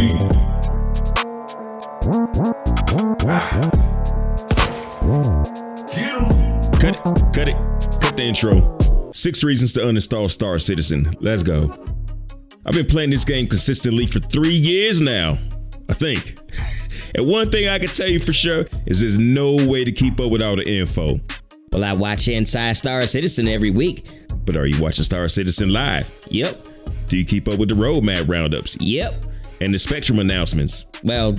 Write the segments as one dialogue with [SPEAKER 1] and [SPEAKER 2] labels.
[SPEAKER 1] breathe. Cut the intro. 6 reasons to uninstall Star Citizen. Let's go. I've been playing this game consistently for 3 years now, I think. And one thing I can tell you for sure is there's no way to keep up with all the info.
[SPEAKER 2] Well, I watch Inside Star Citizen every week.
[SPEAKER 1] But are you watching Star Citizen live?
[SPEAKER 2] Yep.
[SPEAKER 1] Do you keep up with the roadmap roundups?
[SPEAKER 2] Yep.
[SPEAKER 1] And the Spectrum announcements?
[SPEAKER 2] Well,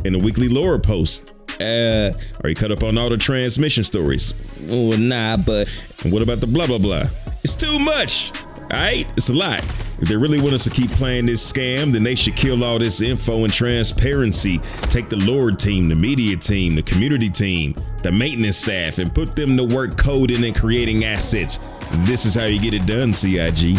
[SPEAKER 1] and the weekly lore posts? Are you caught up on all the transmission stories?
[SPEAKER 2] Well, nah, but...
[SPEAKER 1] And what about the blah, blah, blah? It's too much, all right? It's a lot. If they really want us to keep playing this scam, then they should kill all this info and transparency. Take the lore team, the media team, the community team, the maintenance staff, and put them to work coding and creating assets. This is how you get it done, CIG.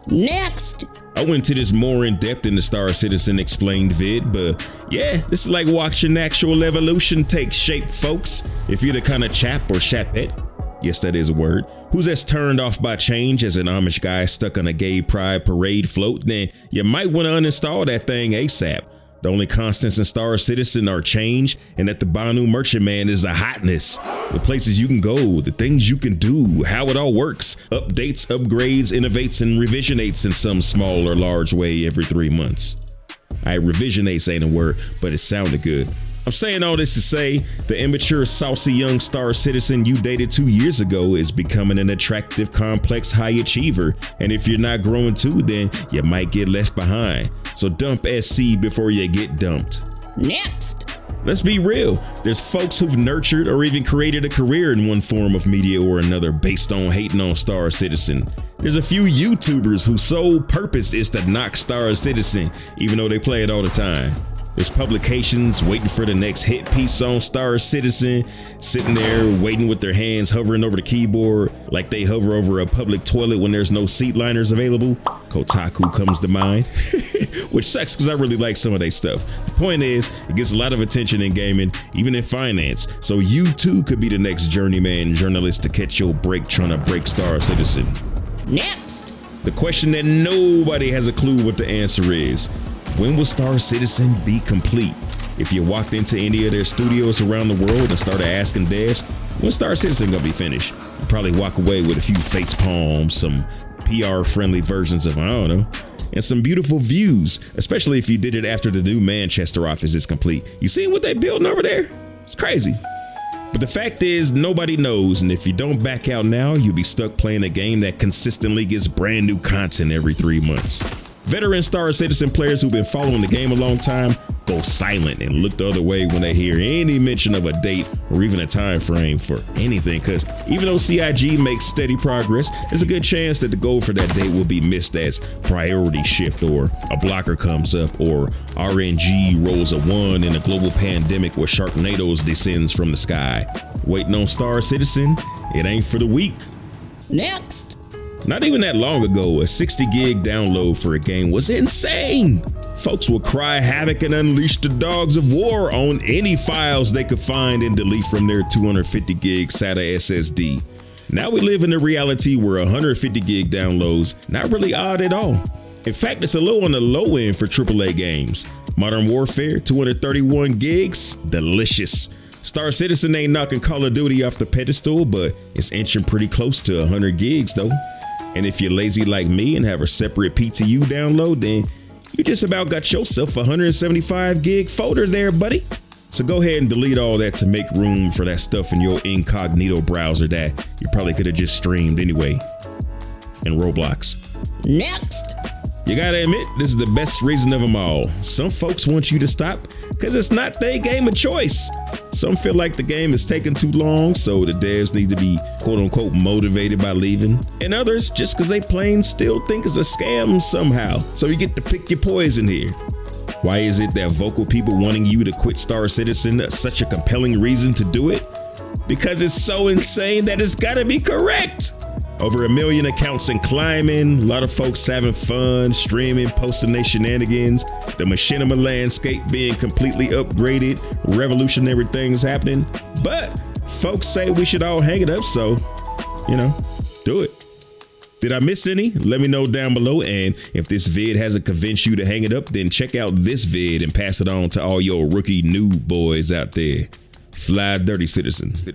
[SPEAKER 2] Next!
[SPEAKER 1] I went into this more in depth in the Star Citizen Explained vid, but yeah, this is like watching actual evolution take shape, folks. If you're the kind of chap or chapette, yes, that is a word, who's as turned off by change as an Amish guy stuck on a gay pride parade float, then you might want to uninstall that thing ASAP. The only constants in Star Citizen are change, and that the Banu Merchantman is the hotness. The places you can go, the things you can do, how it all works, updates, upgrades, innovates, and revisionates in some small or large way every 3 months. Revisionates ain't a word, but it sounded good. I'm saying all this to say, the immature, saucy young Star Citizen you dated 2 years ago is becoming an attractive, complex high achiever. And if you're not growing too, then you might get left behind. So dump SC before you get dumped.
[SPEAKER 2] Next!
[SPEAKER 1] Let's be real. There's folks who've nurtured or even created a career in one form of media or another based on hating on Star Citizen. There's a few YouTubers whose sole purpose is to knock Star Citizen, even though they play it all the time. There's publications waiting for the next hit piece on Star Citizen, sitting there waiting with their hands hovering over the keyboard like they hover over a public toilet when there's no seat liners available. Kotaku comes to mind, which sucks because I really like some of their stuff. The point is, it gets a lot of attention in gaming, even in finance. So you too could be the next journeyman journalist to catch your break trying to break Star Citizen.
[SPEAKER 2] Next!
[SPEAKER 1] The question that nobody has a clue what the answer is. When will Star Citizen be complete? If you walked into any of their studios around the world and started asking devs, when Star Citizen gonna be finished? You'd probably walk away with a few face palms, some PR-friendly versions of, I don't know, and some beautiful views, especially if you did it after the new Manchester office is complete. You seeing what they building over there? It's crazy. But the fact is, nobody knows, and if you don't back out now, you'll be stuck playing a game that consistently gets brand new content every 3 months. Veteran Star Citizen players who've been following the game a long time go silent and look the other way when they hear any mention of a date or even a time frame for anything, because even though CIG makes steady progress, there's a good chance that the goal for that date will be missed as priority shift, or a blocker comes up, or RNG rolls a 1 in a global pandemic where Sharknadoes descends from the sky. Waiting on Star Citizen, it ain't for the weak.
[SPEAKER 2] Next!
[SPEAKER 1] Not even that long ago, a 60 gig download for a game was insane. Folks would cry havoc and unleash the dogs of war on any files they could find and delete from their 250 gig SATA SSD. Now we live in a reality where 150 gig downloads not really odd at all. In fact, it's a little on the low end for AAA games. Modern Warfare, 231 gigs, delicious. Star Citizen ain't knocking Call of Duty off the pedestal, but it's inching pretty close to 100 gigs though. And if you're lazy like me and have a separate PTU download, then you just about got yourself a 175 gig folder there, buddy. So go ahead and delete all that to make room for that stuff in your incognito browser that you probably could have just streamed anyway. In Roblox.
[SPEAKER 2] Next!
[SPEAKER 1] You gotta admit, this is the best reason of them all. Some folks want you to stop because it's not their game of choice. Some feel like the game is taking too long, so the devs need to be quote unquote motivated by leaving. And others just because they plain still think it's a scam somehow. So you get to pick your poison here. Why is it that vocal people wanting you to quit Star Citizen is such a compelling reason to do it? Because it's so insane that it's gotta be correct. Over 1 million accounts and climbing, a lot of folks having fun, streaming, posting their shenanigans, the machinima landscape being completely upgraded, revolutionary things happening. But folks say we should all hang it up, so, do it. Did I miss any? Let me know down below. And if this vid hasn't convinced you to hang it up, then check out this vid and pass it on to all your rookie noob boys out there. Fly dirty citizens.